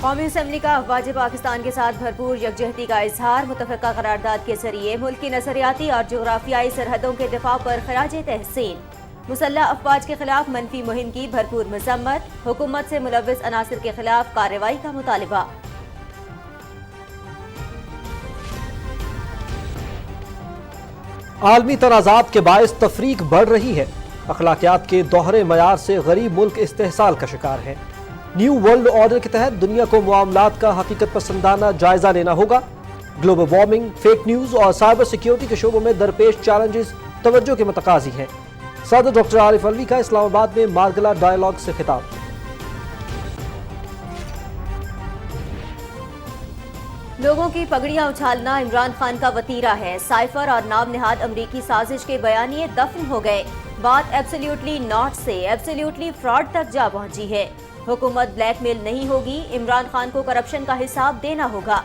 قومی اسمبلی کا افواج پاکستان کے ساتھ بھرپور یکجہتی کا اظہار، متفقہ قرارداد کے ذریعے ملک کی نظریاتی اور جغرافیائی سرحدوں کے دفاع پر خراج تحسین۔ مسلح افواج کے خلاف منفی مہم کی بھرپور مذمت، حکومت سے ملوث عناصر کے خلاف کارروائی کا مطالبہ۔ عالمی تنازعات کے باعث تفریق بڑھ رہی ہے، اخلاقیات کے دوہرے معیار سے غریب ملک استحصال کا شکار ہے۔ نیو ورلڈ آرڈر کے تحت دنیا کو معاملات کا حقیقت پسندانہ جائزہ لینا ہوگا۔ گلوبل وارمنگ، فیک نیوز اور سائبر سیکیورٹی کے شعبوں میں درپیش چیلنجز توجہ کے متقاضی ہیں۔ صدر ڈاکٹر عارف علوی کا اسلام آباد میں مارگلا ڈائیلاگ سے خطاب۔ لوگوں کی پگڑیاں اچھالنا عمران خان کا وتیرہ ہے، سائفر اور نام نہاد امریکی سازش کے بیانیے دفن ہو گئے، بات ایبسلیوٹلی ناٹ سے ایبسلیوٹلی فراڈ تک جا پہنچی ہے۔ حکومت بلیک میل نہیں ہوگی، عمران خان کو کرپشن کا حساب دینا ہوگا۔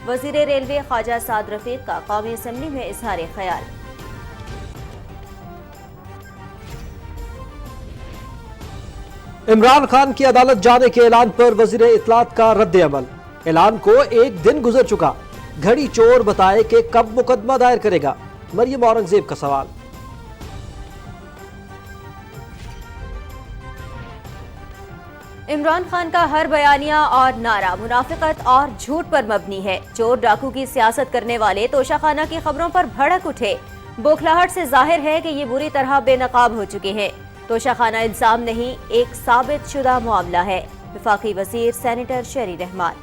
وزیر ریلوے خواجہ سعد رفیق کا قومی اسمبلی میں اظہار خیال۔ عمران خان کی عدالت جانے کے اعلان پر وزیر اطلاعات کا رد عمل، اعلان کو ایک دن گزر چکا، گھڑی چور بتائے کہ کب مقدمہ دائر کرے گا، مریم اورنگزیب کا سوال۔ عمران خان کا ہر بیانیہ اور نعرہ منافقت اور جھوٹ پر مبنی ہے۔ چور ڈاکو کی سیاست کرنے والے توشہ خانہ کی خبروں پر بھڑک اٹھے، بوکھلاہٹ سے ظاہر ہے کہ یہ بری طرح بے نقاب ہو چکے ہیں۔ توشہ خانہ الزام نہیں، ایک ثابت شدہ معاملہ ہے۔ وفاقی وزیر سینیٹر شیری رحمان۔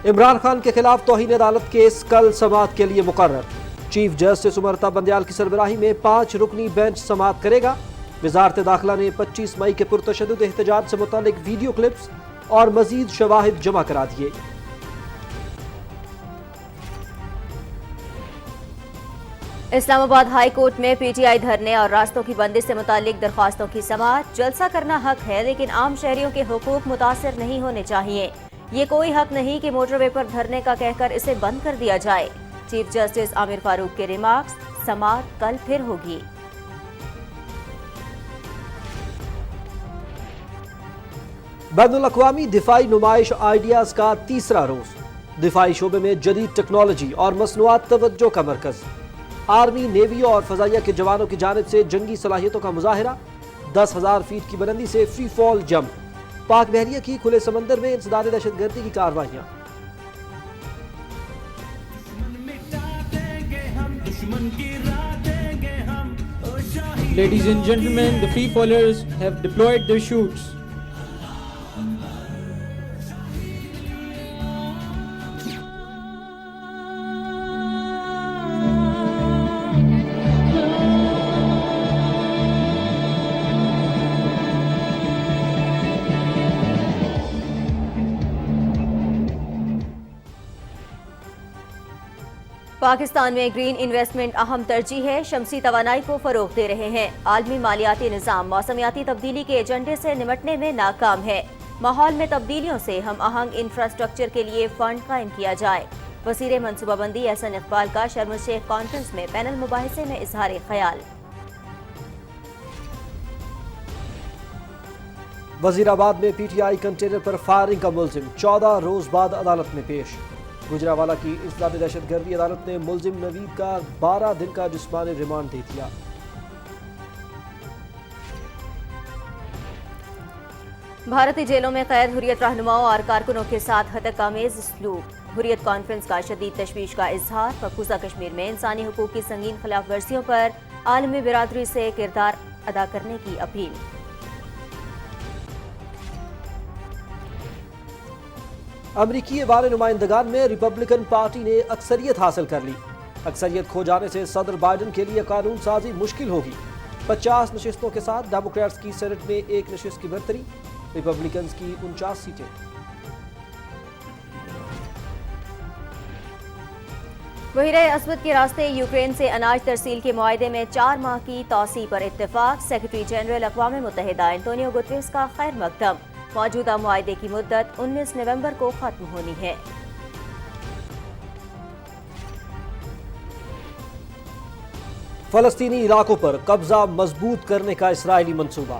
عمران خان کے خلاف توہین عدالت کیس کل سماعت کے لیے مقرر، چیف جسٹس امرتا بندیال کی سربراہی میں 5 رکنی بینچ سماعت کرے گا۔ وزارت داخلہ نے 25 مئی کے پرتشدد احتجاج سے متعلق ویڈیو کلپس اور مزید شواہد جمع کرا دیے۔ اسلام آباد ہائی کورٹ میں پی ٹی آئی دھرنے اور راستوں کی بندش سے متعلق درخواستوں کی سماعت۔ جلسہ کرنا حق ہے، لیکن عام شہریوں کے حقوق متاثر نہیں ہونے چاہیے۔ یہ کوئی حق نہیں کہ موٹر وے پر دھرنے کا کہہ کر اسے بند کر دیا جائے۔ چیف جسٹس عامر فاروق کے ریمارکس۔ سماعت کل پھر ہوگی۔ بین الاقوامی دفاعی نمائش آئیڈیاز کا تیسرا روز، دفاعی شعبے میں جدید ٹیکنالوجی اور مصنوعات توجہ کا مرکز۔ آرمی، نیوی اور فضائیہ کے جوانوں کی جانب سے جنگی صلاحیتوں کا مظاہرہ، 10,000 فیٹ کی بلندی سے فری فال جمپ۔ پاک بحریہ کی کھلے سمندر میں انسداد دہشت گردی کی کارروائیاں۔ Ladies and gentlemen, the free fallers have deployed their chutes. Pakistan میں گرین انویسٹمنٹ اہم ترجیح ہے، شمسی توانائی کو فروغ دے رہے ہیں۔ عالمی مالیاتی نظام موسمیاتی تبدیلی کے ایجنڈے سے نمٹنے میں ناکام ہے۔ ماحول میں تبدیلیوں سے ہم آہنگ انفراسٹرکچر کے لیے فنڈ قائم کیا جائے۔ وزیر منصوبہ بندی احسن اقبال کا شرم الشیخ کانفرنس میں پینل مباحثے میں اظہار خیال۔ وزیر آباد میں P T I container per firing کا ملزم 14 روز بعد عدالت میں پیش۔ گجرانوالہ کی انسداد دہشت گردی عدالت نے ملزم نوید کا 12 دن کا جسمانی ریمانڈ دے دیا۔ بھارتی جیلوں میں قید حریت رہنماؤں اور کارکنوں کے ساتھ ہتک آمیز سلوک۔ حریت کانفرنس کا شدید تشویش کا اظہار۔ مقبوضہ کشمیر میں انسانی حقوق کی سنگین خلاف ورزیوں پر عالمی برادری سے کردار ادا کرنے کی اپیل۔ امریکی ایوان نمائندگان میں ریپبلکن پارٹی نے اکثریت حاصل کر لی۔ اکثریت کھو جانے سے صدر بائیڈن کے لیے قانون سازی مشکل ہوگی۔ 50 نشستوں کے ساتھ ڈیموکریٹس کی سینٹ میں 1 نشست کی برتری، ریپبلکنز کی 49 سیٹیں۔ بحیرہ اسود کے راستے یوکرین سے اناج ترسیل کے معاہدے میں 4 ماہ کی توسیع پر اتفاق۔ سیکرٹری جنرل اقوام متحدہ انتونیو گوتریس کا خیر مقدم۔ موجودہ معاہدے کی مدت 19 نومبر کو ختم ہونی ہے۔ فلسطینی علاقوں پر قبضہ مضبوط کرنے کا اسرائیلی منصوبہ،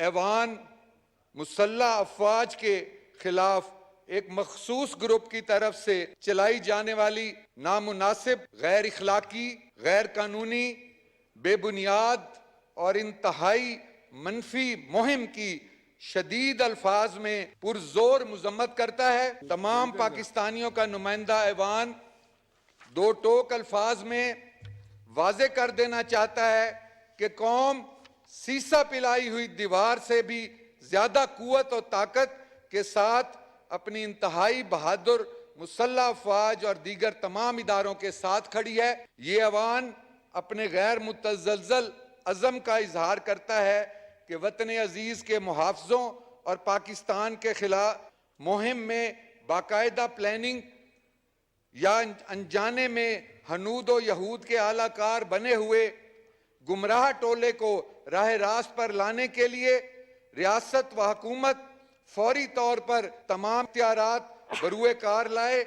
ایوان مسلح افواج کے خلاف ایک مخصوص گروپ کی طرف سے چلائی جانے والی نامناسب، غیر اخلاقی، غیر قانونی، بے بنیاد اور انتہائی منفی مہم کی شدید الفاظ میں پرزور مذمت کرتا ہے۔ تمام پاکستانیوں کا نمائندہ ایوان دو ٹوک الفاظ میں واضح کر دینا چاہتا ہے کہ قوم سیسا پلائی ہوئی دیوار سے بھی زیادہ قوت اور طاقت کے ساتھ اپنی انتہائی بہادر مسلح افواج اور دیگر تمام اداروں کے ساتھ کھڑی ہے۔ یہ ایوان اپنے غیر متزلزل عزم کا اظہار کرتا ہے کہ وطن عزیز کے محافظوں اور پاکستان کے خلاف مہم میں باقاعدہ پلاننگ یا انجانے میں ہنود و یہود کے اعلی کار بنے ہوئے گمراہ ٹولے کو راہ راست پر لانے کے لیے ریاست و حکومت فوری طور پر تمام اختیارات بروئے کار لائے۔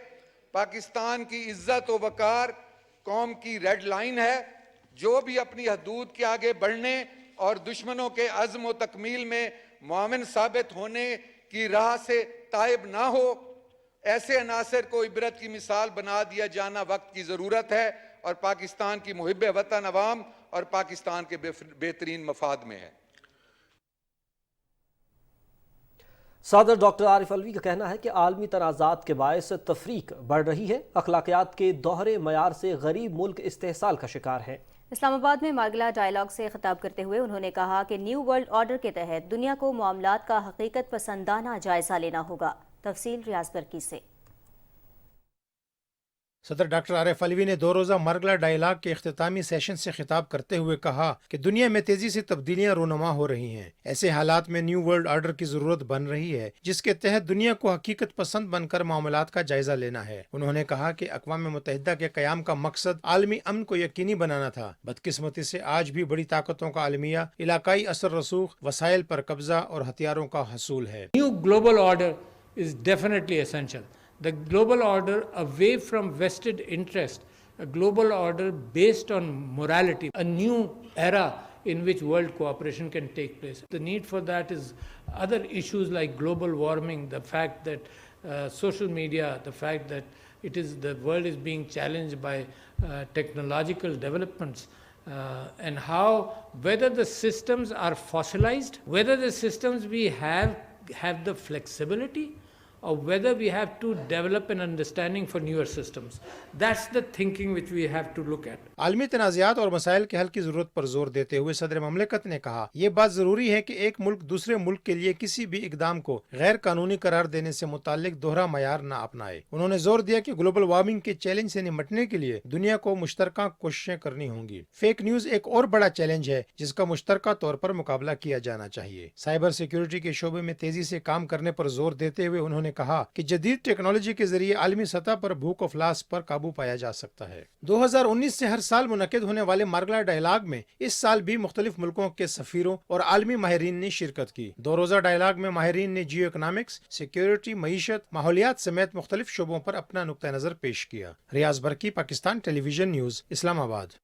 پاکستان کی عزت و وقار قوم کی ریڈ لائن ہے۔ جو بھی اپنی حدود کے آگے بڑھنے اور دشمنوں کے عزم و تکمیل میں معاون ثابت ہونے کی راہ سے تائب نہ ہو، ایسے عناصر کو عبرت کی مثال بنا دیا جانا وقت کی ضرورت ہے اور پاکستان کی محب وطن عوام اور پاکستان کے بہترین مفاد میں ہے۔ صدر ڈاکٹر عارف علوی کا کہنا ہے کہ عالمی تنازعات کے باعث تفریق بڑھ رہی ہے، اخلاقیات کے دوہرے معیار سے غریب ملک استحصال کا شکار ہے۔ اسلام آباد میں مارگلا ڈائیلاگ سے خطاب کرتے ہوئے انہوں نے کہا کہ نیو ورلڈ آرڈر کے تحت دنیا کو معاملات کا حقیقت پسندانہ جائزہ لینا ہوگا۔ تفصیل ریاض برکی سے۔ صدر ڈاکٹر عارف علوی نے 2 روزہ مارگلا ڈائیلاگ کے اختتامی سیشن سے خطاب کرتے ہوئے کہا کہ دنیا میں تیزی سے تبدیلیاں رونما ہو رہی ہیں۔ ایسے حالات میں نیو ورلڈ آرڈر کی ضرورت بن رہی ہے جس کے تحت دنیا کو حقیقت پسند بن کر معاملات کا جائزہ لینا ہے۔ انہوں نے کہا کہ اقوام متحدہ کے قیام کا مقصد عالمی امن کو یقینی بنانا تھا۔ بدقسمتی سے آج بھی بڑی طاقتوں کا المیہ علاقائی اثر رسوخ، وسائل پر قبضہ اور ہتھیاروں کا حصول ہے۔ New global order is definitely essential. The global order away from vested interest, a global order based on morality, a new era in which world cooperation can take place. The need for that is other issues like global warming, the fact that social media, the fact that the world is being challenged by technological developments, and how whether the systems are fossilized, whether the systems we have the flexibility, or whether we have to develop an understanding for newer systems. That's the thinking which we have to look at. عالمی تنازعات اور مسائل کے حل کی ضرورت پر زور دیتے ہوئے صدر مملکت نے کہا یہ بات ضروری ہے کہ ایک ملک دوسرے ملک کے لیے کسی بھی اقدام کو غیر قانونی قرار دینے سے متعلق دوہرا معیار نہ اپنائے۔ انہوں نے زور دیا کہ گلوبل وارمنگ کے چیلنج سے نمٹنے کے لیے دنیا کو مشترکہ کوششیں کرنی ہوں گی۔ فیک نیوز ایک اور بڑا چیلنج ہے جس کا مشترکہ طور پر مقابلہ کیا جانا چاہیے۔ سائبر سیکیورٹی کے شعبے میں تیزی سے کام کرنے پر زور دیتے ہوئے انہوں نے کہا کہ جدید ٹیکنالوجی کے ذریعے عالمی سطح پر بھوک افلاس پر قابو پایا جا سکتا ہے۔ 2019 سے ہر سال منعقد ہونے والے مارگلا ڈائیلاگ میں اس سال بھی مختلف ملکوں کے سفیروں اور عالمی ماہرین نے شرکت کی۔ 2 روزہ ڈائیلاگ میں ماہرین نے جیو اکنامکس، سیکیورٹی، معیشت، ماحولیات سمیت مختلف شعبوں پر اپنا نقطہ نظر پیش کیا۔ ریاض Burki, Pakistan television news, اسلام آباد۔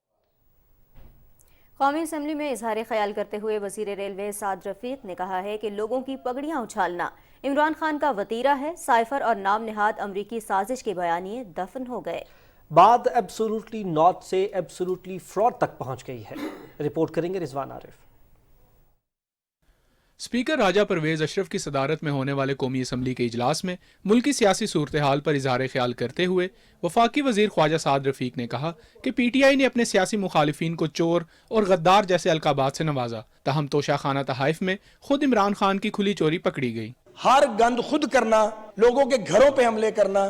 قومی اسمبلی میں اظہار خیال کرتے ہوئے وزیر ریلوے سعد رفیق نے کہا ہے کہ لوگوں کی پگڑیاں اچھالنا عمران خان کا وتیرہ ہے، سائفر اور نام نہاد امریکی سازش کے بیانیے دفن ہو گئے۔ بات ایبسولوٹلی ناٹ سے ایبسولوٹلی فراڈ تک پہنچ گئی ہے، رپورٹ کریں گے رضوان عارف۔ اسپیکر راجہ پرویز اشرف کی صدارت میں ہونے والے قومی اسمبلی کے اجلاس میں ملکی سیاسی صورتحال پر اظہار خیال کرتے ہوئے وفاقی وزیر خواجہ سعد رفیق نے کہا کہ پی ٹی آئی نے اپنے سیاسی مخالفین کو چور اور غدار جیسے القابات سے نوازا، تاہم توشہ خانہ تحائف میں خود عمران خان کی کھلی چوری پکڑی گئی۔ ہر گند خود کرنا، لوگوں کے گھروں پہ حملے کرنا،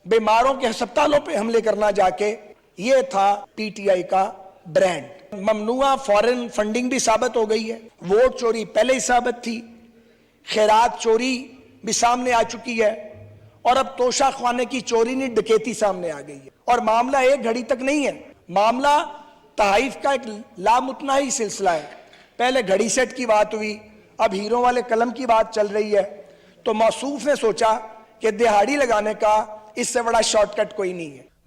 بیماروں کے ہسپتالوں پہ حملے کرنا جا کے، یہ تھا پی ٹی آئی کا برانڈ۔ ممنوعہ فورن فنڈنگ بھی ثابت ہو گئی ہے، ووٹ چوری پہلے ہی ثابت تھی، خیرات چوری بھی سامنے آ چکی ہے، اور اب توشہ خانے کی چوری نہیں ڈکیتی سامنے آ گئی ہے۔ اور معاملہ ایک گھڑی تک نہیں ہے، معاملہ تحائف کا ایک لامتناہی سلسلہ ہے۔ پہلے گھڑی سیٹ کی بات ہوئی، اب ہیروں والے قلم کی بات چل رہی ہے، تو موصوف نے سوچا کہ دہاڑی لگانے کا اس سے بڑا شارٹ کٹ کوئی نہیں ہے۔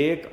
1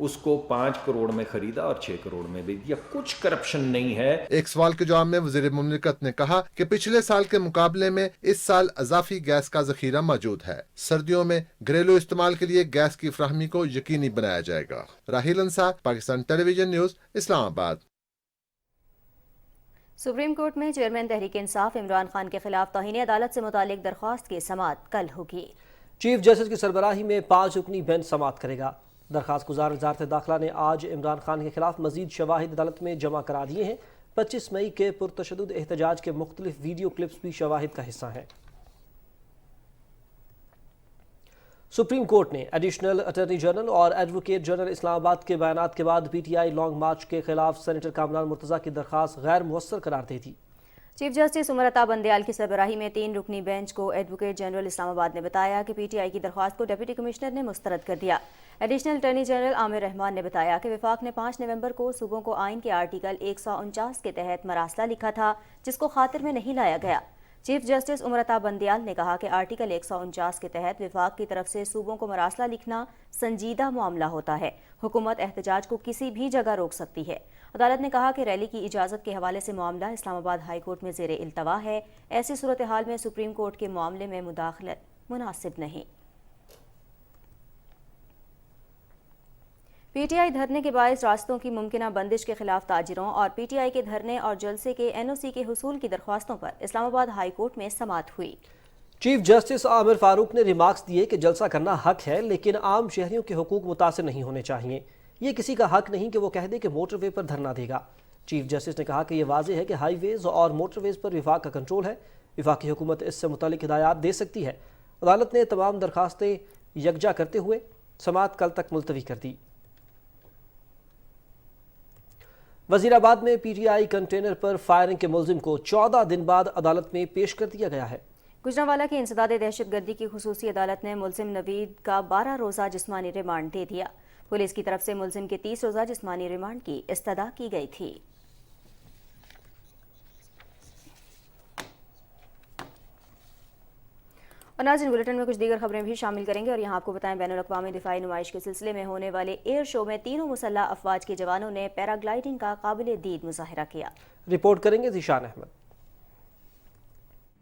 اس کو 5 کروڑ میں خریدا اور 6 کروڑ میں بیچ دیا. کچھ کرپشن نہیں ہے. ایک سوال کے جواب میں وزیر مملکت نے کہا کہ پچھلے سال کے مقابلے میں اس سال اضافی گیس کا ذخیرہ موجود ہے. سردیوں میں گھریلو استعمال کے لیے گیس کی فراہمی کو یقینی بنایا جائے گا. راہیل انصار، پاکستان ٹیلی ویژن نیوز، اسلام آباد. سپریم کورٹ میں چیئرمین تحریک انصاف عمران خان کے خلاف توہین عدالت سے متعلق درخواست کی سماعت کل ہوگی. چیف جسٹس کی سربراہی میں 5 رکنی بینچ سماعت کرے گا. درخواست گزار وزارت داخلہ نے آج عمران خان کے خلاف مزید شواہد عدالت میں جمع کرا دیے ہیں. 25 مئی کے پرتشدد احتجاج کے مختلف ویڈیو کلپس بھی شواہد کا حصہ ہیں. سپریم کورٹ نے ایڈیشنل اٹارنی جنرل اور ایڈوکیٹ جنرل اسلام آباد کے بیانات کے بعد P T I long march کے خلاف سینیٹر کامران مرتضیٰ کی درخواست غیر مؤثر قرار دے دی. چیف جسٹس عمر عطا بندیال کی سربراہی میں 3 رکنی بینچ کو ایڈوکیٹ جنرل اسلام آباد نے بتایا کہ پی ٹی آئی کی درخواست کو ڈپٹی کمشنر نے مسترد کر دیا. ایڈیشنل اٹارنی جنرل عامر رحمان نے بتایا کہ وفاق نے 5 نومبر کو صوبوں کو آئین کے آرٹیکل 149 کے تحت مراسلہ لکھا تھا جس کو خاطر میں نہیں لایا گیا. چیف جسٹس عمر عطا بندیال نے کہا کہ آرٹیکل 149 کے تحت وفاق کی طرف سے صوبوں کو مراسلہ لکھنا سنجیدہ معاملہ ہوتا ہے. حکومت احتجاج کو کسی بھی جگہ روک سکتی ہے. عدالت نے کہا کہ ریلی کی اجازت کے حوالے سے معاملہ اسلام آباد ہائی کورٹ میں زیر التوا ہے. ایسی صورتحال میں سپریم کورٹ کے معاملے میں مداخلت مناسب نہیں. پی ٹی آئی دھرنے کے باعث راستوں کی ممکنہ بندش کے خلاف تاجروں اور پی ٹی آئی کے دھرنے اور جلسے کے این او سی کے حصول کی درخواستوں پر اسلام آباد ہائی کورٹ میں سماعت ہوئی. چیف جسٹس عامر فاروق نے ریمارکس دیے کہ جلسہ کرنا حق ہے لیکن عام شہریوں کے حقوق متاثر نہیں ہونے چاہیے. یہ کسی کا حق نہیں کہ وہ کہہ دے کہ موٹر وے پر دھرنا دے گا. چیف جسٹس نے کہا کہ یہ واضح ہے کہ ہائی ویز اور موٹر ویز پر وفاق کا کنٹرول ہے. وفاقی حکومت اس سے متعلق ہدایات دے سکتی ہے. عدالت نے تمام درخواستیں یکجا کرتے ہوئے سماعت کل تک ملتوی کر دی. وزیر آباد میں P T I container per firing کے ملزم کو 14 دن بعد عدالت میں پیش کر دیا گیا ہے. گجرانوالہ کی انسداد دہشت گردی کی خصوصی عدالت نے ملزم نوید کا 12 روزہ جسمانی ریمانڈ دے دیا. پولیس کی طرف سے ملزم کے 30 روزہ جسمانی ریمانڈ کی استدعا کی گئی تھی. اور ناظرین بلیٹن میں کچھ دیگر خبریں بھی شامل کریں گے اور یہاں آپ کو بتائیں بین الاقوامی دفاعی نمائش کے سلسلے میں ہونے والے ایئر شو میں تینوں مسلح افواج کے جوانوں نے پیراگلائیڈنگ کا قابل دید مظاہرہ کیا. رپورٹ کریں گے ذیشان احمد.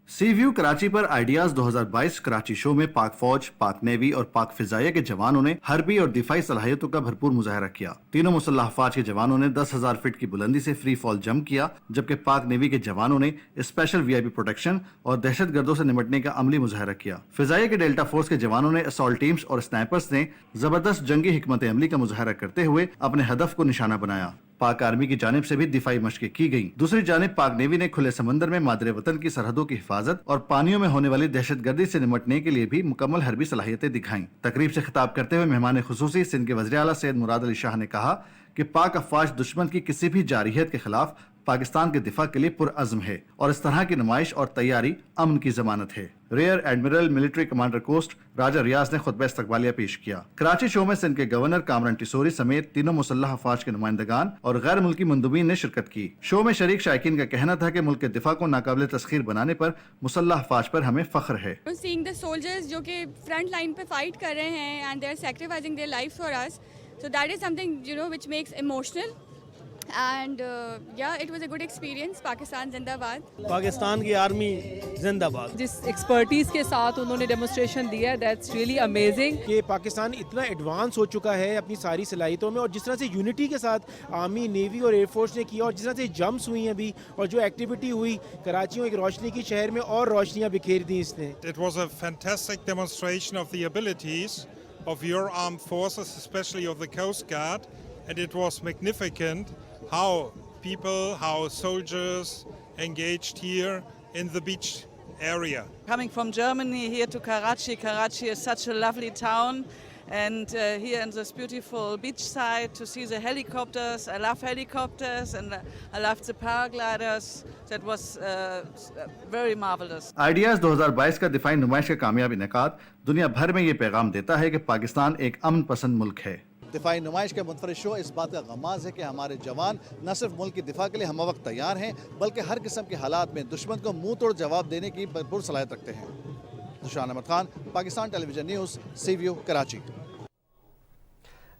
سی ویو کراچی پر آئیڈیاز 2022 کراچی شو میں پاک فوج، پاک نیوی اور پاک فضائیہ کے جوانوں نے حربی اور دفاعی صلاحیتوں کا بھرپور مظاہرہ کیا. تینوں مسلح افواج کے جوانوں نے 10,000 فٹ کی بلندی سے فری فال جمپ کیا، جبکہ پاک نیوی کے جوانوں نے اسپیشل وی آئی پی پروٹیکشن اور دہشت گردوں سے نمٹنے کا عملی مظاہرہ کیا. فضائیہ کے ڈیلٹا فورس کے جوانوں نے اسالٹ ٹیمز اور اسنائپرز نے زبردست جنگی حکمت عملی کا مظاہرہ کرتے ہوئے اپنے ہدف کو نشانہ بنایا. پاک آرمی کی جانب سے بھی دفاعی مشقیں کی گئیں. دوسری جانب پاک نیوی نے کھلے سمندر میں مادر وطن کی سرحدوں کی حفاظت اور پانیوں میں ہونے والی دہشت گردی سے نمٹنے کے لیے بھی مکمل حربی صلاحیتیں دکھائیں. تقریب سے خطاب کرتے ہوئے مہمان خصوصی سندھ کے وزیر اعلیٰ سید مراد علی شاہ نے کہا کہ پاک افواج دشمن کی کسی بھی جارحیت کے خلاف پاکستان کے دفاع کے لیے پرعزم ہے اور اس طرح کی نمائش اور تیاری امن کی ضمانت ہے. Rear admiral military commander coast Raja Riaz نے خطبہ استقبالیہ پیش کیا. کراچی شو میں سندھ کے گورنر کامران ٹیسوری سمیت تینوں مسلح افواج کے نمائندگان اور غیر ملکی مندوبین نے شرکت کی. شو میں شریک شائقین کا کہنا تھا کہ ملک کے دفاع کو ناقابل تسخیر بنانے پر مسلح افواج پر ہمیں فخر ہے. Seeing the soldiers جو کہ فرنٹ لائن پہ فائٹ کر رہے ہیں and they are sacrificing their lives for us, so that is something which makes emotional. And it was a good experience. Pakistan زندہ باد. پاکستان کی آرمی زندہ باد. جس ایکسپرٹیز کے ساتھ انہوں نے ڈیمونسٹریشن دیا ہے دیٹس ریئلی امیزنگ. کہ پاکستان اتنا ایڈوانس ہو چکا ہے اپنی ساری صلاحیتوں میں اور جس طرح سے یونٹی کے ساتھ آرمی نیوی اور ایئر فورس نے کیا اور جس طرح سے جمپس ہوئی ہیں ابھی اور جو ایکٹیویٹی ہوئی کراچی میں ایک روشنی کی شہر میں اور روشنیاں بکھیر دیں اس نے. It was a fantastic demonstration of the abilities of your armed forces, especially of the Coast Guard, and it was magnificent how people, how soldiers engaged here in the beach area. Coming from Germany here to Karachi, Karachi is such a lovely town, and here in this beautiful beach side to see the helicopters. I love helicopters and I love the paragliders. That was very marvelous. Ideas 2022 کا دفاعی نمائش کا کامیاب انعقاد دنیا بھر میں یہ پیغام دیتا ہے کہ پاکستان ایک امن پسند ملک ہے. دفاعی نمائش کا منفرد شو اس بات کا غماز ہے کہ ہمارے جوان نہ صرف ملک کی دفاع کے لیے ہم وقت تیار ہیں بلکہ ہر قسم کے حالات میں دشمن کو منہ توڑ جواب دینے کی بھرپور صلاحیت رکھتے ہیں. Zeeshan Ahmed Khan, Pakistan television news, Sea View, Karachi.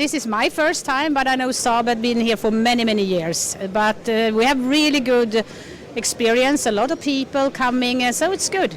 This is my first time, but I know Saab had been here for many years. But we have really good experience. A lot of people coming, so it's good.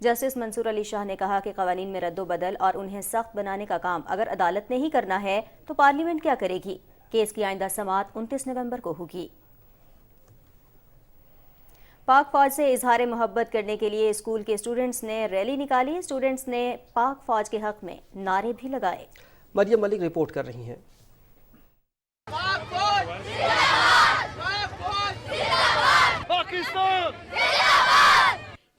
Justice Mansoor Ali Shah نے کہا کہ قوانین میں رد و بدل اور انہیں سخت بنانے کا کام اگر عدالت نے ہی کرنا ہے تو پارلیمنٹ کیا کرے گی؟ کیس کی آئندہ سماعت 29 نومبر کو ہوگی۔ پاک فوج سے اظہار محبت کرنے کے لیے اسکول کے اسٹوڈنٹس نے ریلی نکالی۔ اسٹوڈنٹس نے پاک فوج کے حق میں نعرے بھی لگائے۔ مریم ملک رپورٹ کر رہی ہیں۔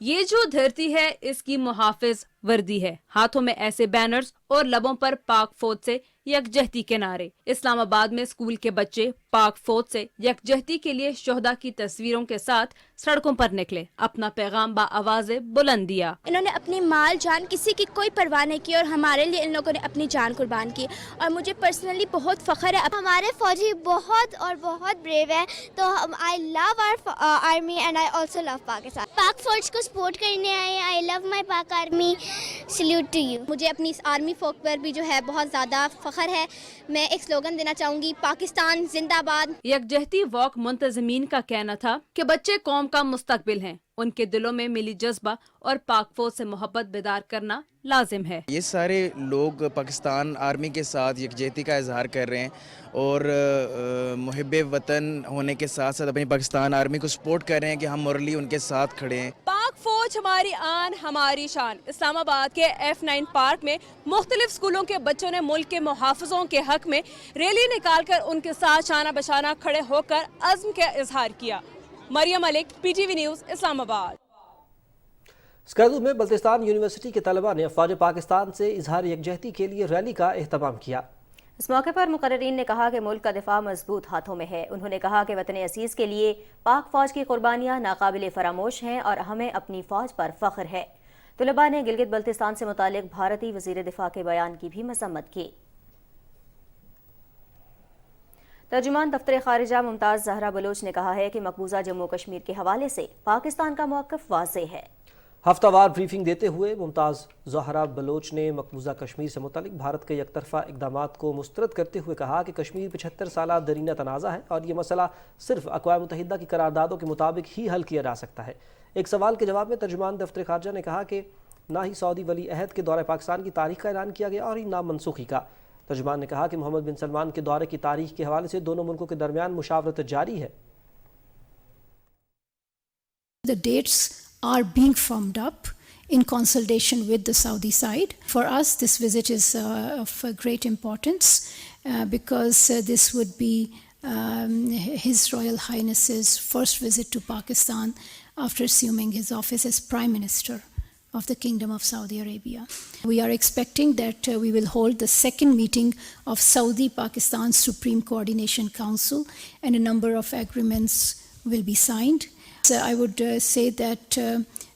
یہ جو دھرتی ہے اس کی محافظ وردی ہے، ہاتھوں میں ایسے بینرز اور لبوں پر پاک فوج سے یکجہتی کے نعرے۔ اسلام آباد میں اسکول کے بچے پاک فوج سے یکجہتی کے لیے شہداء کی تصویروں کے ساتھ سڑکوں پر نکلے، اپنا پیغام باآواز بلند دیا۔ انہوں نے اپنی مال جان کسی کی کوئی پرواہ نہیں کی اور ہمارے لیے ان لوگوں نے اپنی جان قربان کی اور مجھے پرسنلی بہت فخر ہے۔ ہمارے فوجی بہت اور بہت بریو ہیں، تو آئی لو آور آرمی اینڈ آئی آلسو لو پاکستان۔ پاک فوج کو سپورٹ کرنے آئے ہیں۔ آئی لو مائی پاک آرمی، سلیوٹ ٹو یو۔ مجھے اپنی آرمی فوج پر بھی جو ہے بہت زیادہ فخر ہے۔ میں ایک سلوگن دینا چاہوں گی، پاکستان زندہ باد۔ یکجہتی واک منتظمین کا کہنا تھا کہ بچے قوم کا مستقبل ہیں، ان کے دلوں میں ملی جذبہ اور پاک فوج سے محبت بیدار کرنا لازم ہے۔ یہ سارے لوگ پاکستان آرمی کے ساتھ یکجہتی کا اظہار کر رہے ہیں اور محب وطن ہونے کے ساتھ ساتھ اپنی پاکستان آرمی کو سپورٹ کر رہے ہیں کہ ہم مورلی ان کے ساتھ کھڑے ہیں۔ پاک فوج ہماری آن ہماری شان۔ اسلام آباد کے F9 پارک میں مختلف اسکولوں کے بچوں نے ملک کے محافظوں کے حق میں ریلی نکال کر ان کے ساتھ شانہ بشانہ کھڑے ہو کر عزم کا اظہار کیا۔ مریم ملک، PTV نیوز، اسلام آباد۔ اسکردو میں بلتستان یونیورسٹی کے طلباء نے افواج پاکستان سے اظہار یکجہتی کے لیے ریلی کا اہتمام کیا۔ اس موقع پر مقررین نے کہا کہ ملک کا دفاع مضبوط ہاتھوں میں ہے۔ انہوں نے کہا کہ وطن عزیز کے لیے پاک فوج کی قربانیاں ناقابل فراموش ہیں اور ہمیں اپنی فوج پر فخر ہے۔ طلباء نے گلگت بلتستان سے متعلق بھارتی وزیر دفاع کے بیان کی بھی مذمت کی۔ ترجمان دفتر خارجہ ممتاز زہرا بلوچ نے کہا ہے کہ مقبوضہ جموں کشمیر کے حوالے سے پاکستان کا موقف واضح ہے۔ ہفتہ وار بریفنگ دیتے ہوئے ممتاز زہرا بلوچ نے مقبوضہ کشمیر سے متعلق بھارت کے یک طرفہ اقدامات کو مسترد کرتے ہوئے کہا کہ کشمیر 75 سالہ درینہ تنازع ہے اور یہ مسئلہ صرف اقوام متحدہ کی قراردادوں کے مطابق ہی حل کیا جا سکتا ہے۔ ایک سوال کے جواب میں ترجمان دفتر خارجہ نے کہا کہ نہ ہی سعودی ولی عہد کے دورہ پاکستان کی تاریخ کا اعلان کیا گیا اور نہ منسوخی کا۔ ترجمان نے کہا کہ محمد بن سلمان کے دورے کی تاریخ کے حوالے سے دونوں ملکوں کے درمیان مشاورت جاری ہے۔ The dates are being firmed up in consultation with the Saudi side. For us, this visit is of great importance because this would be His Royal Highness's first visit to Pakistan after assuming his office as Prime Minister of the Kingdom of Saudi Arabia. We are expecting that we will hold the second meeting of Saudi-Pakistan Supreme Coordination Council and a number of agreements will be signed. So I would say that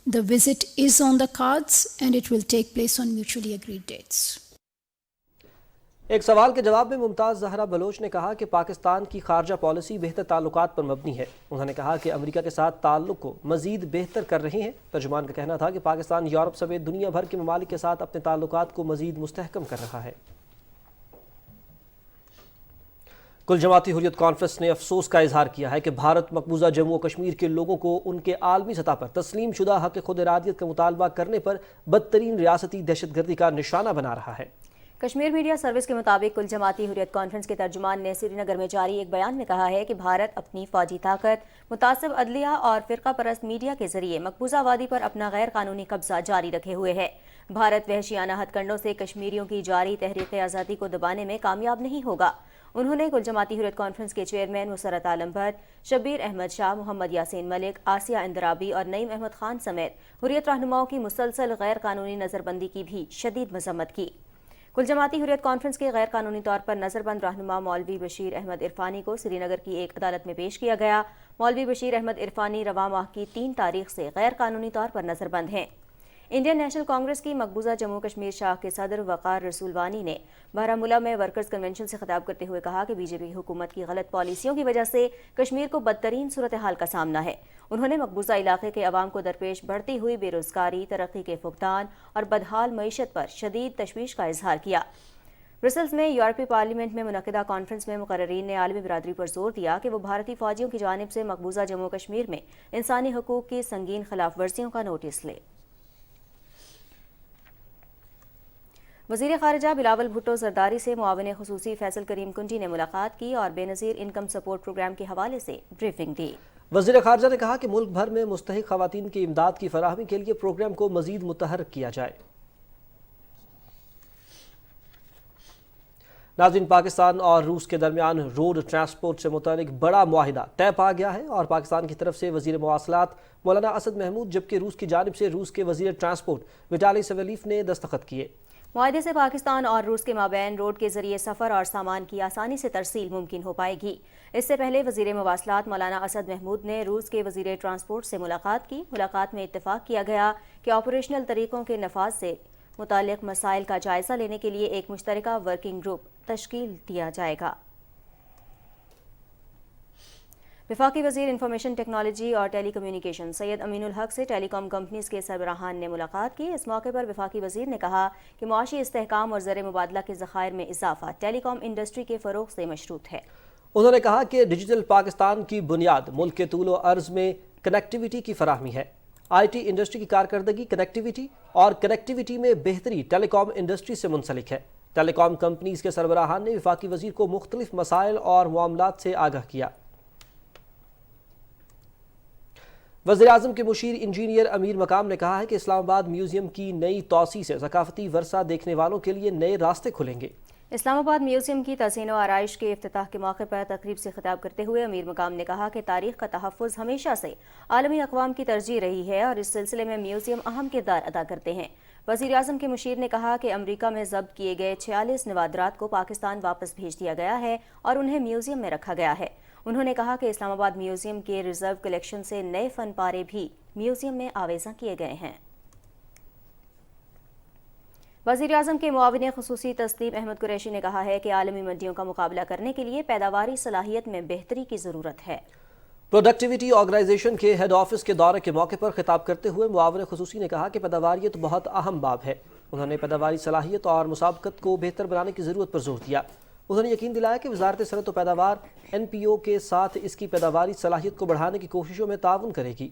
the visit is on the cards and it will take place on mutually agreed dates. ایک سوال کے جواب میں ممتاز زہرا بلوچ نے کہا کہ پاکستان کی خارجہ پالیسی بہتر تعلقات پر مبنی ہے۔ انہوں نے کہا کہ امریکہ کے ساتھ تعلق کو مزید بہتر کر رہے ہیں۔ ترجمان کا کہنا تھا کہ پاکستان یورپ سمیت دنیا بھر کے ممالک کے ساتھ اپنے تعلقات کو مزید مستحکم کر رہا ہے۔ کل جماعتی حریت کانفرنس نے افسوس کا اظہار کیا ہے کہ بھارت مقبوضہ جموں و کشمیر کے لوگوں کو ان کے عالمی سطح پر تسلیم شدہ حق خود ارادیت کا مطالبہ کرنے پر بدترین ریاستی دہشت گردی کا نشانہ بنا رہا ہے۔ کشمیر میڈیا سروس کے مطابق کل جماعتی حریت کانفرنس کے ترجمان نے سری نگر میں جاری ایک بیان میں کہا ہے کہ بھارت اپنی فوجی طاقت، متعصب عدلیہ اور فرقہ پرست میڈیا کے ذریعے مقبوضہ وادی پر اپنا غیر قانونی قبضہ جاری رکھے ہوئے ہے۔ بھارت وحشیانہ ہتھ کنڈوں سے کشمیریوں کی جاری تحریک آزادی کو دبانے میں کامیاب نہیں ہوگا۔ انہوں نے کل جماعتی حریت کانفرنس کے چیئرمین مسرت عالم بھٹ، شبیر احمد شاہ، محمد یاسین ملک، آسیہ اندرابی اور نعیم احمد خان سمیت حریت رہنماؤں کی مسلسل غیر قانونی نظر بندی کی بھی شدید مذمت کی۔ کل جماعتی حریت کانفرنس کے غیر قانونی طور پر نظر بند رہنما مولوی بشیر احمد عرفانی کو سری نگر کی ایک عدالت میں پیش کیا گیا۔ مولوی بشیر احمد عرفانی رواں ماہ کی 3 تاریخ سے غیر قانونی طور پر نظر بند ہیں۔ انڈین نیشنل کانگریس کی مقبوضہ جموں کشمیر شاخ کے صدر وقار رسول وانی نے بارہمولہ میں ورکرز کنونشن سے خطاب کرتے ہوئے کہا کہ بی جے پی حکومت کی غلط پالیسیوں کی وجہ سے کشمیر کو بدترین صورتحال کا سامنا ہے۔ انہوں نے مقبوضہ علاقے کے عوام کو درپیش بڑھتی ہوئی بے روزگاری، ترقی کے فقدان اور بدحال معیشت پر شدید تشویش کا اظہار کیا۔ برسلز میں یورپی پارلیمنٹ میں منعقدہ کانفرنس میں مقررین نے عالمی برادری پر زور دیا کہ وہ بھارتی فوجیوں کی جانب سے مقبوضہ جموں کشمیر میں انسانی حقوق کی سنگین خلاف ورزیوں کا نوٹس لے۔ وزیر خارجہ بلاول بھٹو زرداری سے معاون خصوصی فیصل کریم کنٹی نے ملاقات کی اور بے نظیر انکم سپورٹ پروگرام کے حوالے سے بریفنگ دی۔ وزیر خارجہ نے کہا کہ ملک بھر میں مستحق خواتین کی امداد کی فراہمی کے لیے پروگرام کو مزید متحرک کیا جائے۔ ناظرین، پاکستان اور روس کے درمیان روڈ ٹرانسپورٹ سے متعلق بڑا معاہدہ طے پا گیا ہے اور پاکستان کی طرف سے وزیر مواصلات مولانا اسد محمود جبکہ روس کی جانب سے روس کے وزیر ٹرانسپورٹ وٹالی سویلیف نے دستخط کیے۔ معاہدے سے پاکستان اور روس کے مابین روڈ کے ذریعے سفر اور سامان کی آسانی سے ترسیل ممکن ہو پائے گی۔ اس سے پہلے وزیر مواصلات مولانا اسد محمود نے روس کے وزیر ٹرانسپورٹ سے ملاقات کی۔ ملاقات میں اتفاق کیا گیا کہ آپریشنل طریقوں کے نفاذ سے متعلق مسائل کا جائزہ لینے کے لیے ایک مشترکہ ورکنگ گروپ تشکیل دیا جائے گا۔ وفاقی وزیر انفارمیشن ٹیکنالوجی اور ٹیلی کمیونیکیشن سید امین الحق سے ٹیلی کام کمپنیز کے سربراہان نے ملاقات کی۔ اس موقع پر وفاقی وزیر نے کہا کہ معاشی استحکام اور زر مبادلہ کے ذخائر میں اضافہ ٹیلی کام انڈسٹری کے فروغ سے مشروط ہے۔ انہوں نے کہا کہ ڈیجیٹل پاکستان کی بنیاد ملک کے طول و عرض میں کنیکٹیویٹی کی فراہمی ہے۔ آئی ٹی انڈسٹری کی کارکردگی کنیکٹیویٹی اور کنیکٹیویٹی میں بہتری ٹیلی کام انڈسٹری سے منسلک ہے۔ ٹیلی کام کمپنیز کے سربراہان نے وفاقی وزیر کو مختلف مسائل اور معاملات سے آگاہ کیا۔ وزیر اعظم کے مشیر انجینئر امیر مقام نے کہا ہے کہ اسلام آباد میوزیم کی نئی توسیع سے ثقافتی ورثہ دیکھنے والوں کے لیے نئے راستے کھلیں گے۔ اسلام آباد میوزیم کی تزئین و آرائش کے افتتاح کے موقع پر تقریب سے خطاب کرتے ہوئے امیر مقام نے کہا کہ تاریخ کا تحفظ ہمیشہ سے عالمی اقوام کی ترجیح رہی ہے اور اس سلسلے میں میوزیم اہم کردار ادا کرتے ہیں۔ وزیر اعظم کے مشیر نے کہا کہ امریکہ میں ضبط کیے گئے 46 نوادرات کو پاکستان واپس بھیج دیا گیا ہے اور انہیں میوزیم میں رکھا گیا ہے۔ انہوں نے کہا کہ اسلام آباد میوزیم کے ریزرو کلیکشن سے نئے فن پارے بھی میوزیم میں آویزاں کیے گئے ہیں۔ وزیر اعظم کے معاون خصوصی تسلیم احمد قریشی نے کہا ہے کہ عالمی منڈیوں کا مقابلہ کرنے کے لیے پیداواری صلاحیت میں بہتری کی ضرورت ہے۔ پروڈکٹیویٹی آرگنائزیشن کے ہیڈ آفس کے دورے کے موقع پر خطاب کرتے ہوئے معاون خصوصی نے کہا کہ پیداواریت بہت اہم باب ہے۔ انہوں نے پیداواری صلاحیت اور مسابقت کو بہتر بنانے کی ضرورت پر زور دیا۔ انہوں نے یقین دلایا کہ وزارت صنعت و پیداوار NPO کے ساتھ اس کی پیداواری صلاحیت کو بڑھانے کی کوششوں میں تعاون کرے گی۔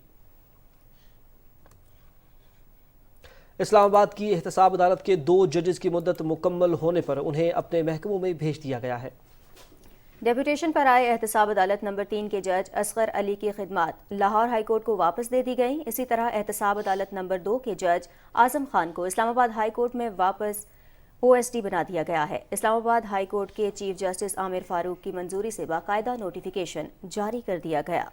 اسلام آباد کی احتساب عدالت کے 2 ججز کی مدت مکمل ہونے پر انہیں اپنے محکموں میں بھیج دیا گیا ہے۔ ڈیپوٹیشن پر آئے احتساب عدالت نمبر 3 کے جج اصغر علی کی خدمات لاہور ہائی کورٹ کو واپس دے دی گئیں۔ اسی طرح احتساب عدالت نمبر 2 کے جج اعظم خان کو اسلام آباد ہائی کورٹ میں واپس OSD بنا دیا گیا ہے۔ اسلام آباد ہائی کورٹ کے چیف جسٹس عامر فاروق کی منظوری سے باقاعدہ نوٹیفیکیشن جاری کر دیا گیا۔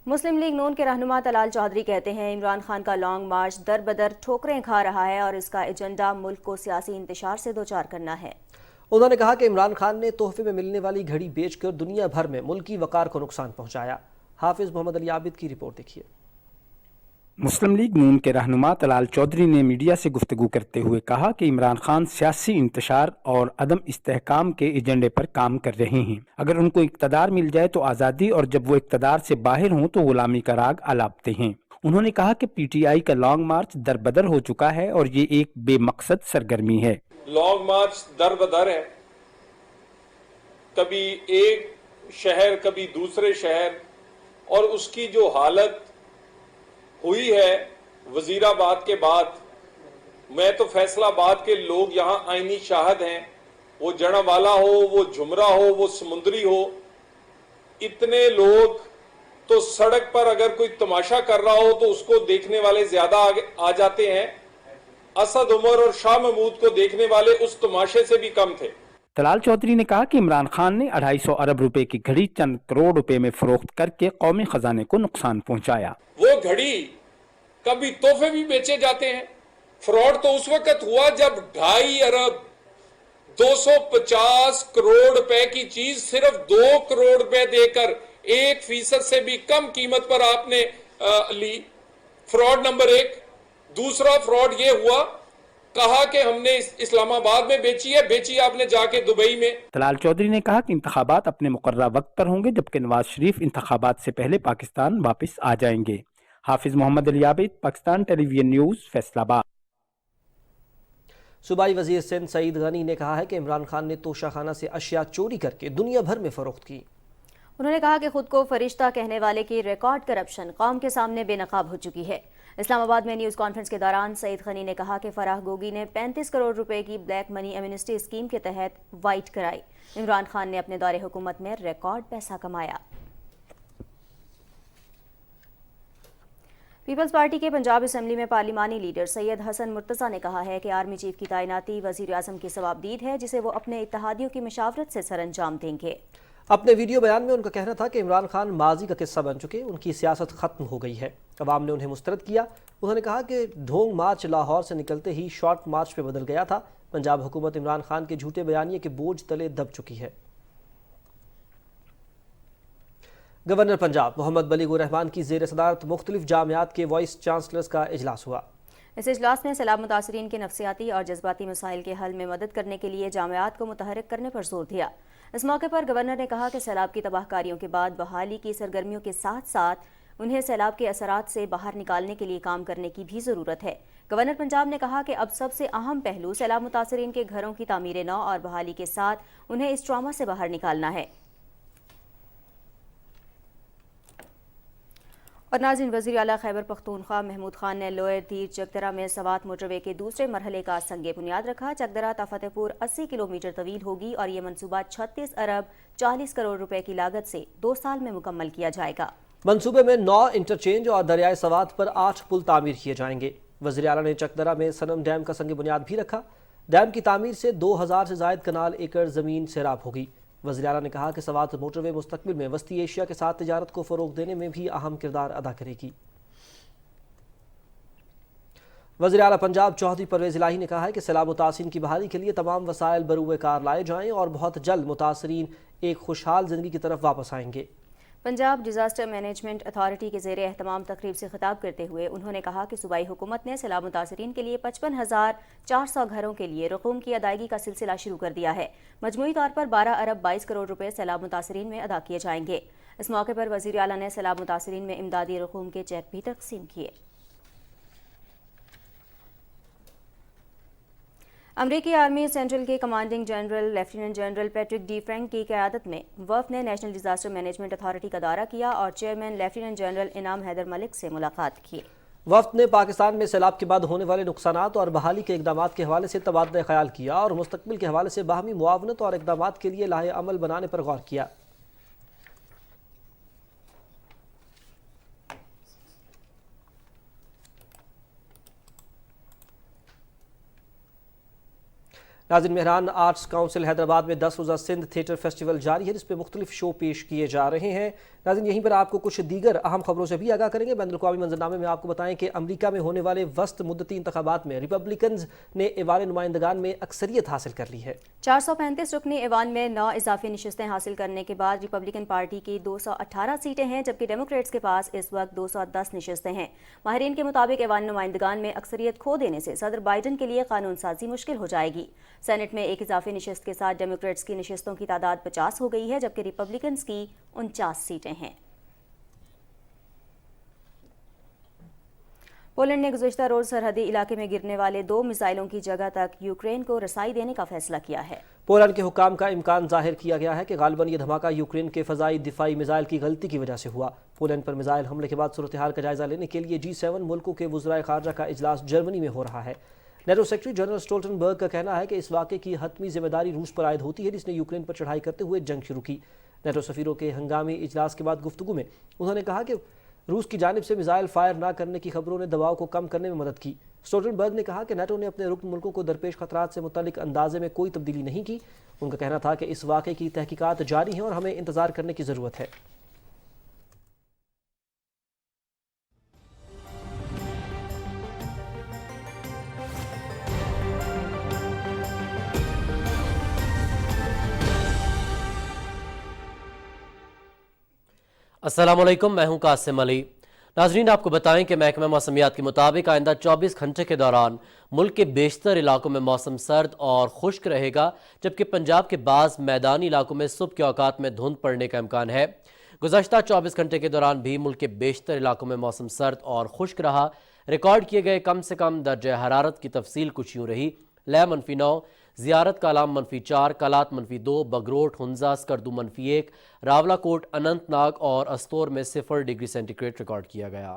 مسلم لیگ نون کے رہنما طلال چودھری کہتے ہیں عمران خان کا لانگ مارچ در بدر ٹھوکریں کھا رہا ہے اور اس کا ایجنڈا ملک کو سیاسی انتشار سے دوچار کرنا ہے۔ انہوں نے کہا کہ عمران خان نے تحفے میں ملنے والی گھڑی بیچ کر دنیا بھر میں ملکی وقار کو نقصان پہنچایا۔ حافظ محمد علی عابد کی رپورٹ دیکھیے۔ مسلم لیگ نون کے رہنما طلال چودھری نے میڈیا سے گفتگو کرتے ہوئے کہا کہ عمران خان سیاسی انتشار اور عدم استحکام کے ایجنڈے پر کام کر رہے ہیں۔ اگر ان کو اقتدار مل جائے تو آزادی اور جب وہ اقتدار سے باہر ہوں تو غلامی کا راگ الاپتے ہیں۔ انہوں نے کہا کہ PTI کا لانگ مارچ در بدر ہو چکا ہے اور یہ ایک بے مقصد سرگرمی ہے۔ لانگ مارچ در بدر ہے، کبھی ایک شہر کبھی دوسرے شہر، اور اس کی جو حالت ہوئی ہے وزیر آباد کے بعد، میں تو فیصل آباد کے لوگ یہاں آئینی شاہد ہیں، وہ جڑا والا ہو، وہ جھمرا ہو، وہ سمندری ہو، اتنے لوگ تو سڑک پر اگر کوئی تماشا کر رہا ہو تو اس کو دیکھنے والے زیادہ آ جاتے ہیں۔ اسد عمر اور شاہ محمود کو دیکھنے والے اس تماشے سے بھی کم تھے۔ طلال چودھری نے کہا کہ عمران خان نے 250 ارب روپے کی گھڑی چند کروڑ روپے میں فروخت کر کے قومی خزانے کو نقصان پہنچایا۔ وہ گھڑی کبھی تحفے بھی بیچے جاتے ہیں۔ فراڈ تو اس وقت ہوا جب 2.5 ارب 250 کروڑ روپے کی چیز صرف 2 کروڑ روپے دے کر 1% سے بھی کم قیمت پر آپ نے لی۔ Fraud number 1۔ دوسرا فراڈ یہ ہوا، کہا کہ ہم نے اسلام آباد میں بیچی آپ نے جا کے دبئی میں۔ طلال چودھری نے کہا کہ انتخابات اپنے مقررہ وقت پر ہوں گے جبکہ نواز شریف انتخابات سے پہلے پاکستان واپس آ جائیں گے۔ حافظ محمد علی عابد، Pakistan television news, Faisal آباد۔ صوبائی وزیر سندھ سعید غنی نے کہا ہے کہ عمران خان نے توشہ خانہ سے اشیاء چوری کر کے دنیا بھر میں فروخت کی۔ انہوں نے کہا کہ خود کو فرشتہ کہنے والے کی ریکارڈ کرپشن قوم کے سامنے بے نقاب ہو چکی ہے۔ اسلام آباد میں نیوز کانفرنس کے دوران سعید غنی نے کہا کہ فراح گوگی نے 35 کروڑ روپے کی بلیک منی ایمنسٹی اسکیم کے تحت وائٹ کرائی. عمران خان نے اپنے دور حکومت میں ریکارڈ پیسہ کمایا. پیپلز پارٹی کے پنجاب اسمبلی میں پارلیمانی لیڈر سید حسن مرتضیٰ نے کہا ہے کہ آرمی چیف کی تعیناتی وزیر اعظم کی ثوابدید ہے جسے وہ اپنے اتحادیوں کی مشاورت سے سر انجام دیں گے. اپنے ویڈیو بیان میں ان کا کہنا تھا کہ عمران خان ماضی کا قصہ بن چکے، ان کی سیاست ختم ہو گئی ہے. عوام نے انہیں مسترد کیا. انہوں نے کہا کہ ڈھونگ مارچ لاہور سے نکلتے ہی شارٹ مارچ پہ بدل گیا تھا. پنجاب حکومت عمران خان کے جھوٹے بیانیے کے بوجھ تلے دب چکی ہے. گورنر پنجاب محمد بلیغ الرحمان کی زیر صدارت مختلف جامعات کے وائس چانسلرز کا اجلاس ہوا. اس اجلاس میں سیلاب متاثرین کے نفسیاتی اور جذباتی مسائل کے حل میں مدد کرنے کے لیے جامعات کو متحرک کرنے پر زور دیا. اس موقع پر گورنر نے کہا کہ سیلاب کی تباہ کاریوں کے بعد بحالی کی سرگرمیوں کے ساتھ ساتھ انہیں سیلاب کے اثرات سے باہر نکالنے کے لیے کام کرنے کی بھی ضرورت ہے. گورنر پنجاب نے کہا کہ اب سب سے اہم پہلو سیلاب متاثرین کے گھروں کی تعمیر نو اور بحالی کے ساتھ انہیں اس ٹراما سے باہر نکالنا ہے. اور ناظرین، وزیر اعلیٰ خیبر پختونخوا محمود خان نے لوئر دیر چکدرہ میں سوات موٹر وے کے دوسرے مرحلے کا سنگ بنیاد رکھا. چکدرہ تا فتح پور 80 کلومیٹر طویل ہوگی اور یہ منصوبہ 36 ارب 40 کروڑ روپے کی لاگت سے 2 سال میں مکمل کیا جائے گا. منصوبے میں 9 انٹرچینج اور دریائے سوات پر 8 پل تعمیر کیے جائیں گے. وزیر اعلیٰ نے چکدرہ میں سنم ڈیم کا سنگ بنیاد بھی رکھا. ڈیم کی تعمیر سے 2000 سے زائد کنال ایکڑ زمین سیراب ہوگی. وزیر اعلیٰ نے کہا کہ سوات موٹر وے مستقبل میں وسطی ایشیا کے ساتھ تجارت کو فروغ دینے میں بھی اہم کردار ادا کرے گی. وزیر اعلیٰ پنجاب چودھری پرویز الہی نے کہا ہے کہ سیلاب متاثرین کی بحالی کے لیے تمام وسائل بروئے کار لائے جائیں اور بہت جلد متاثرین ایک خوشحال زندگی کی طرف واپس آئیں گے. پنجاب ڈیزاسٹر مینجمنٹ اتھارٹی کے زیر اہتمام تقریب سے خطاب کرتے ہوئے انہوں نے کہا کہ صوبائی حکومت نے سیلاب متاثرین کے لیے 55,400 گھروں کے لیے رقوم کی ادائیگی کا سلسلہ شروع کر دیا ہے. مجموعی طور پر 12 ارب 22 کروڑ روپے سیلاب متاثرین میں ادا کیے جائیں گے. اس موقع پر وزیر اعلیٰ نے سیلاب متاثرین میں امدادی رقوم کے چیک بھی تقسیم کیے. امریکی آرمی سینٹرل کے commanding general lieutenant general Patrick D Frank کی قیادت میں وفد نے نیشنل ڈیزاسٹر مینجمنٹ اتھارٹی کا دورہ کیا اور چیئرمین لیفٹیننٹ جنرل انعام حیدر ملک سے ملاقات کی. وفد نے پاکستان میں سیلاب کے بعد ہونے والے نقصانات اور بحالی کے اقدامات کے حوالے سے تبادلہ خیال کیا اور مستقبل کے حوالے سے باہمی معاونت اور اقدامات کے لیے لاہ عمل بنانے پر غور کیا. ناظرین، مہران آرٹس کونسل حیدرآباد میں 10 روزہ سندھ تھیٹر فیسٹیول جاری ہے جس پہ مختلف شو پیش کیے جا رہے ہیں. ناظرین، یہیں پر آپ کو کچھ دیگر اہم خبروں سے بھی آگاہ کریں گے. بین الاقوامی منظرنامے میں آپ کو بتائیں کہ امریکہ میں ہونے والے وسط مدتی انتخابات میں ریپبلکنز نے ایوان نمائندگان میں اکثریت حاصل کر لی ہے. 435 رکنی ایوان میں 9 اضافی نشستیں حاصل کرنے کے بعد ریپبلکن پارٹی کی 218 سیٹیں ہیں جبکہ ڈیموکریٹس کے پاس اس وقت 210 نشستیں ہیں. ماہرین کے مطابق ایوان نمائندگان میں اکثریت کھو دینے سے صدر بائیڈن کے لیے قانون سازی مشکل ہو جائے گی. سینٹ میں ایک اضافی نشست کے ساتھ ڈیموکریٹس کی نشستوں کی تعداد 50 ہو گئی ہے جبکہ ریپبلکنز کی 49 سیٹیں ہیں. پولینڈ نے گزشتہ روز سرحدی علاقے میں گرنے والے 2 میزائلوں کی جگہ تک یوکرین کو رسائی دینے کا فیصلہ کیا ہے. پولینڈ کے حکام کا امکان ظاہر کیا گیا ہے کہ غالباً یہ دھماکہ یوکرین کے فضائی دفاعی میزائل کی غلطی کی وجہ سے ہوا. پولینڈ پر میزائل حملے کے بعد صورتحال کا جائزہ لینے کے لیے G7 ملکوں کے وزرائے خارجہ کا اجلاس جرمنی میں ہو رہا ہے. نیٹو سیکرٹری جنرل اسٹولٹنبرگ کا کہنا ہے کہ اس واقعے کی حتمی ذمہ داری روس پر عائد ہوتی ہے جس نے یوکرین پر چڑھائی کرتے ہوئے جنگ شروع کی. نیٹو سفیروں کے ہنگامی اجلاس کے بعد گفتگو میں انہوں نے کہا کہ روس کی جانب سے میزائل فائر نہ کرنے کی خبروں نے دباؤ کو کم کرنے میں مدد کی. اسٹولٹنبرگ نے کہا کہ نیٹو نے اپنے رکن ملکوں کو درپیش خطرات سے متعلق اندازے میں کوئی تبدیلی نہیں کی. ان کا کہنا تھا کہ اس واقعے کی تحقیقات جاری ہیں اور ہمیں انتظار کرنے کی ضرورت ہے. السلام علیکم، میں ہوں قاسم علی. ناظرین، آپ کو بتائیں کہ محکمہ موسمیات کے مطابق آئندہ 24 گھنٹے کے دوران ملک کے بیشتر علاقوں میں موسم سرد اور خشک رہے گا جبکہ پنجاب کے بعض میدانی علاقوں میں صبح کے اوقات میں دھند پڑنے کا امکان ہے. گزشتہ 24 گھنٹے کے دوران بھی ملک کے بیشتر علاقوں میں موسم سرد اور خشک رہا. ریکارڈ کیے گئے کم سے کم درجہ حرارت کی تفصیل کچھ یوں رہی: لے -9، زیارت کالام -4، کلات -2، بگروٹ، ہنزا، سکردو -1، راولہ کوٹ، اننت ناگ اور استور میں 0 ڈگری سینٹی گریڈ ریکارڈ کیا گیا.